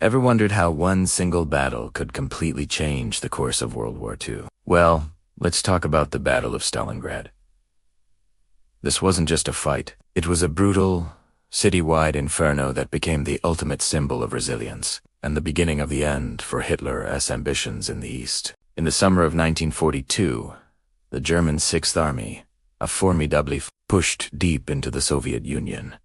Ever wondered how one single battle could completely change the course of World War II? Well, let's talk about the Battle of Stalingrad. This wasn't just a fight. It was a brutal, city-wide inferno that became the ultimate symbol of resilience and the beginning of the end for Hitler's ambitions in the East. In the summer of 1942, the German Sixth Army, a formidable pushed deep into the Soviet Union.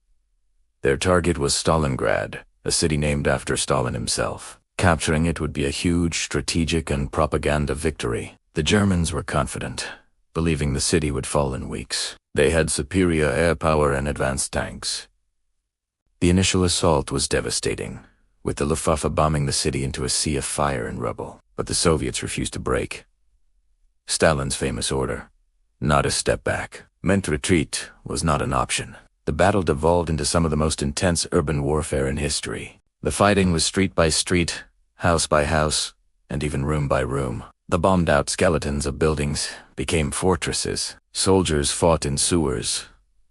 Their target was Stalingrad, a city named after Stalin himself. Capturing it would be a huge strategic and propaganda victory. The Germans were confident, believing the city would fall in weeks. They had superior air power and advanced tanks. The initial assault was devastating, with the Luftwaffe bombing the city into a sea of fire and rubble. But the Soviets refused to break. Stalin's famous order, not a step back, meant retreat was not an option. The battle devolved into some of the most intense urban warfare in history. The fighting was street by street, house by house, and even room by room. The bombed-out skeletons of buildings became fortresses. Soldiers fought in sewers,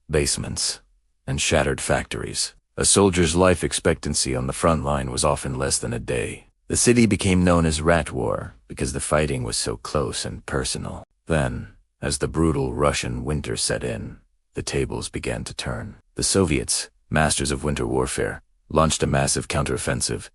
basements, and shattered factories. A soldier's life expectancy on the front line was often less than a day. The city became known as Rat War because the fighting was so close and personal. Then, as the brutal Russian winter set in, the tables began to turn. The Soviets, masters of winter warfare, launched a massive counteroffensive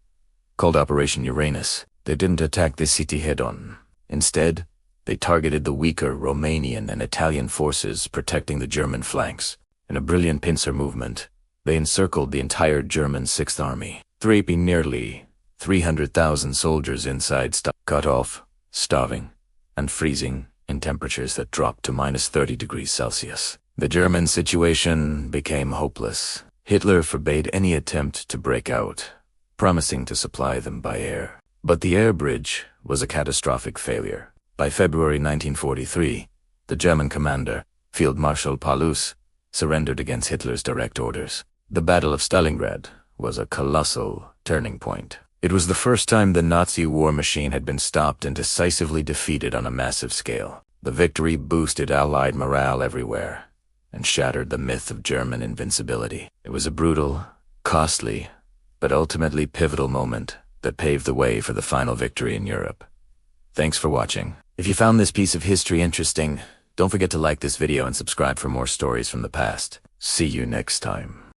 called Operation Uranus. They didn't attack the city head-on. Instead, they targeted the weaker Romanian and Italian forces protecting the German flanks. In a brilliant pincer movement, they encircled the entire German Sixth Army, draping nearly 300,000 soldiers inside, cut off, starving, and freezing in temperatures that dropped to -30 degrees Celsius. The German situation became hopeless. Hitler forbade any attempt to break out, promising to supply them by air. But the air bridge was a catastrophic failure. By February 1943, the German commander, Field Marshal Paulus, surrendered against Hitler's direct orders. The Battle of Stalingrad was a colossal turning point. It was the first time the Nazi war machine had been stopped and decisively defeated on a massive scale. The victory boosted Allied morale everywhere and shattered the myth of German invincibility. It was a brutal, costly, but ultimately pivotal moment that paved the way for the final victory in Europe. Thanks for watching. If you found this piece of history interesting, don't forget to like this video and subscribe for more stories from the past. See you next time.